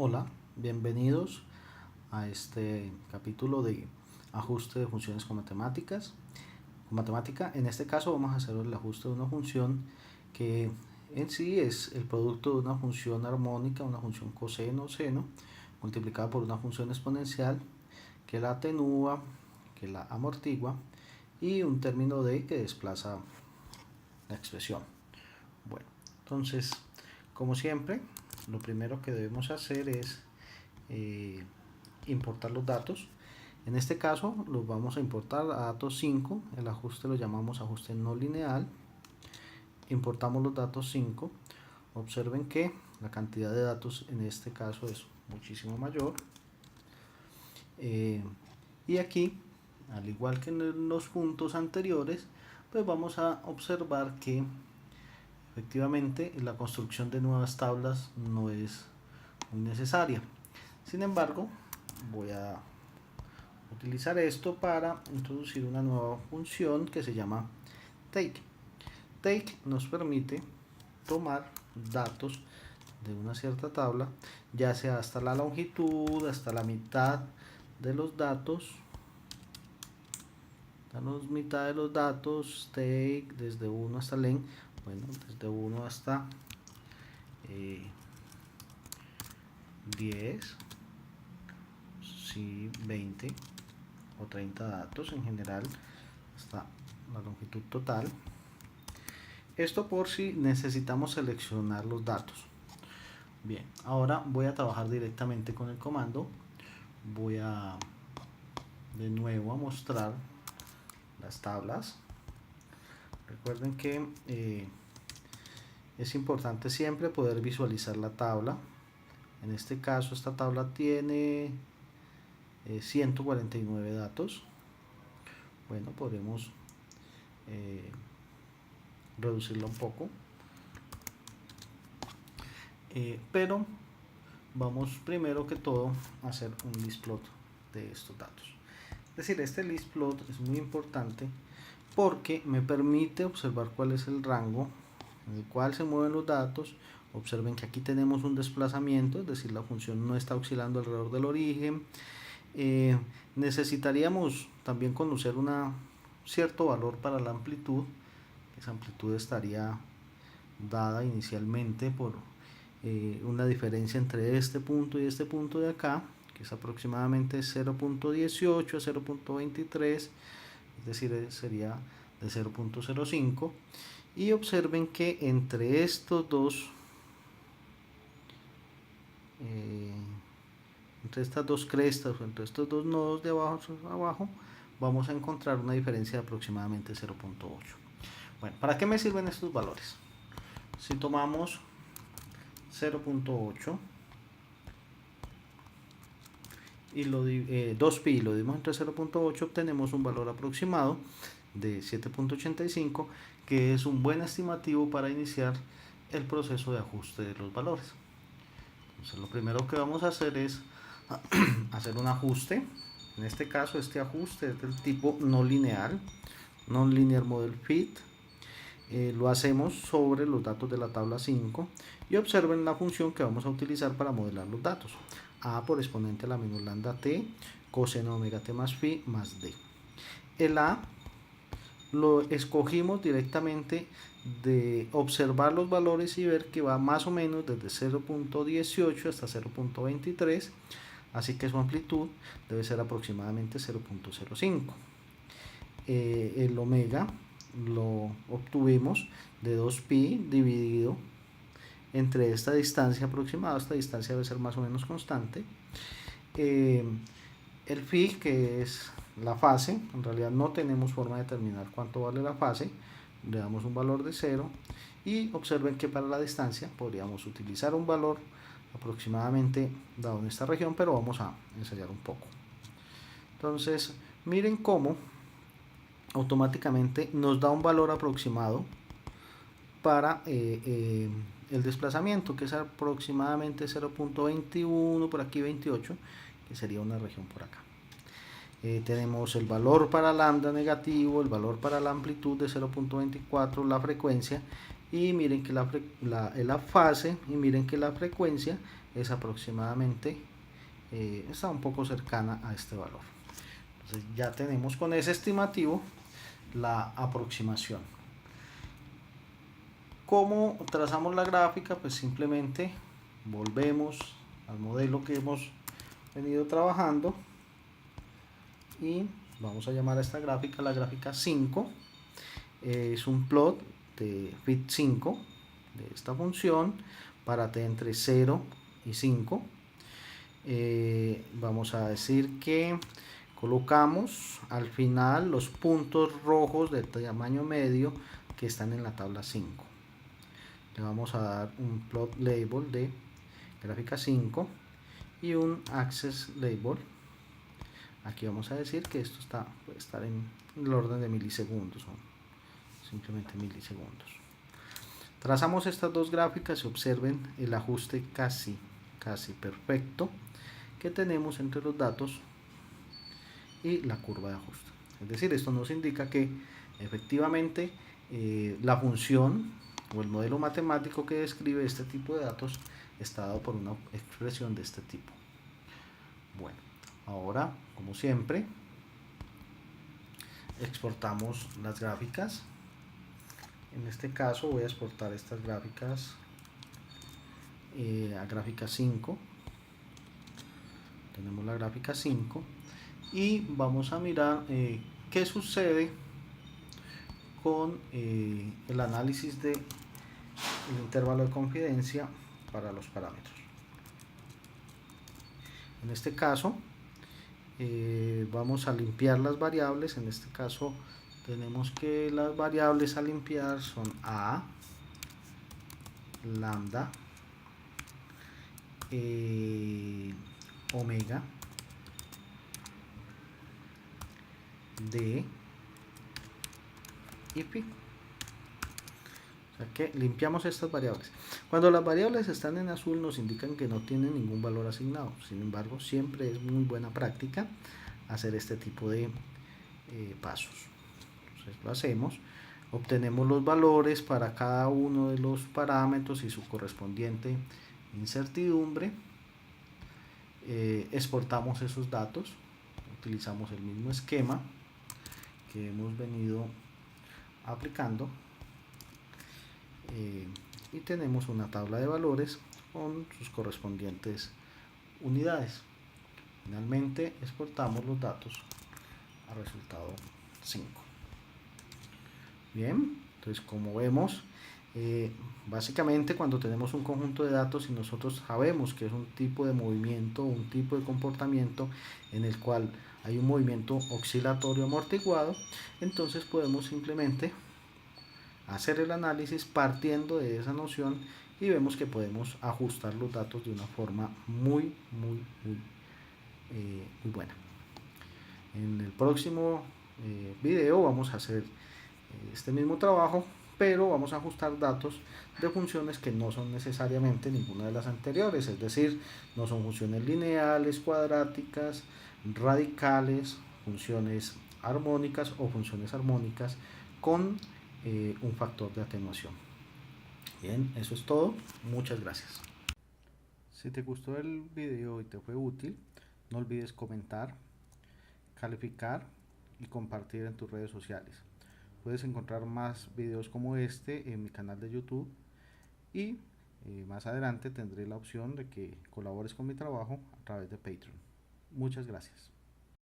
Hola, bienvenidos a este capítulo de ajuste de funciones con matemáticas. Con matemática, en este caso vamos a hacer el ajuste de una función que en sí es el producto de una función armónica, una función coseno o seno, multiplicada por una función exponencial que la atenúa, que la amortigua y un término de que desplaza la expresión. Bueno, entonces, como siempre, lo primero que debemos hacer es importar los datos. En este caso los vamos a importar a datos 5, el ajuste lo llamamos ajuste no lineal. Importamos los datos 5, observen que la cantidad de datos en este caso es muchísimo mayor. Y aquí, al igual que en los puntos anteriores, pues vamos a observar que efectivamente la construcción de nuevas tablas no es muy necesaria. Sin embargo, voy a utilizar esto para introducir una nueva función que se llama take. Take nos permite tomar datos de una cierta tabla, ya sea hasta la longitud, hasta la mitad de los datos. Danos mitad de los datos, take desde 1 hasta len, bueno, desde 1 hasta 10, sí, 20 o 30 datos en general, hasta la longitud total. Esto por si necesitamos seleccionar los datos. Bien, ahora voy a trabajar directamente con el comando. Voy a de nuevo a mostrar las tablas. Recuerden que es importante siempre poder visualizar la tabla. En este caso esta tabla tiene 149 datos. Bueno, podemos reducirla un poco, pero vamos primero que todo a hacer un listplot de estos datos. Es decir, este listplot es muy importante porque me permite observar cuál es el rango en el cual se mueven los datos. Observen que aquí tenemos un desplazamiento, es decir, la función no está oscilando alrededor del origen. Necesitaríamos también conocer un cierto valor para la amplitud. Esa amplitud estaría dada inicialmente por una diferencia entre este punto y este punto de acá, que es aproximadamente 0.18 a 0.23, es decir, sería de 0.05. Y observen que entre estos dos entre estas dos crestas o entre estos dos nodos de abajo vamos a encontrar una diferencia de aproximadamente 0.8. Bueno, ¿para qué me sirven estos valores? Si tomamos 0.8 y 2pi y lo dividimos entre 0.8, obtenemos un valor aproximado de 7.85, que es un buen estimativo para iniciar el proceso de ajuste de los valores. Entonces, lo primero que vamos a hacer es hacer un ajuste. En este caso, este ajuste es del tipo no lineal, non-linear model fit. Lo hacemos sobre los datos de la tabla 5 y observen la función que vamos a utilizar para modelar los datos. A por exponente a la menor lambda t, coseno omega t más phi más d. El a lo escogimos directamente de observar los valores y ver que va más o menos desde 0.18 hasta 0.23, así que su amplitud debe ser aproximadamente 0.05. El omega lo obtuvimos de 2pi dividido entre esta distancia aproximada. Esta distancia debe ser más o menos constante. El phi, que es la fase, en realidad no tenemos forma de determinar cuánto vale la fase, le damos un valor de 0 y observen que para la distancia podríamos utilizar un valor aproximadamente dado en esta región, pero vamos a ensayar un poco. Entonces miren cómo automáticamente nos da un valor aproximado para el desplazamiento, que es aproximadamente 0.21, por aquí 28, que sería una región por acá. Tenemos el valor para lambda negativo, el valor para la amplitud de 0.24, la frecuencia, y miren que la fase, y miren que la frecuencia es aproximadamente, está un poco cercana a este valor. Entonces ya tenemos con ese estimativo la aproximación. ¿Cómo trazamos la gráfica? Pues simplemente volvemos al modelo que hemos venido trabajando y vamos a llamar a esta gráfica la gráfica 5. Es un plot de fit 5 de esta función para t entre 0 y 5. Vamos a decir que colocamos al final los puntos rojos de tamaño medio que están en la tabla 5. Le vamos a dar un plot label de gráfica 5 y un access label. Aquí vamos a decir que esto puede estar en el orden de milisegundos, o simplemente milisegundos. Trazamos estas dos gráficas y observen el ajuste casi perfecto que tenemos entre los datos y la curva de ajuste. Es decir, esto nos indica que efectivamente la función o el modelo matemático que describe este tipo de datos está dado por una expresión de este tipo. Bueno, ahora, como siempre, exportamos las gráficas. En este caso voy a exportar estas gráficas a gráfica 5. Tenemos la gráfica 5 y vamos a mirar qué sucede con el análisis del intervalo de confidencia para los parámetros. En este caso vamos a limpiar las variables. En este caso tenemos que las variables a limpiar son a, lambda, omega, d y pi. O sea que limpiamos estas variables. Cuando las variables están en azul nos indican que no tienen ningún valor asignado. Sin embargo, siempre es muy buena práctica hacer este tipo de pasos. Entonces lo hacemos, obtenemos los valores para cada uno de los parámetros y su correspondiente incertidumbre, exportamos esos datos, utilizamos el mismo esquema que hemos venido aplicando y tenemos una tabla de valores con sus correspondientes unidades. Finalmente exportamos los datos al resultado 5. Bien, entonces como vemos, básicamente cuando tenemos un conjunto de datos y nosotros sabemos que es un tipo de movimiento, un tipo de comportamiento en el cual hay un movimiento oscilatorio amortiguado, entonces podemos simplemente hacer el análisis partiendo de esa noción y vemos que podemos ajustar los datos de una forma muy buena. En el próximo video vamos a hacer este mismo trabajo, pero vamos a ajustar datos de funciones que no son necesariamente ninguna de las anteriores, es decir, no son funciones lineales, cuadráticas, radicales, funciones armónicas o funciones armónicas con un factor de atenuación. Bien, eso es todo. Muchas gracias. Si te gustó el video y te fue útil, no olvides comentar, calificar y compartir en tus redes sociales. Puedes encontrar más videos como este en mi canal de YouTube y más adelante tendré la opción de que colabores con mi trabajo a través de Patreon. Muchas gracias.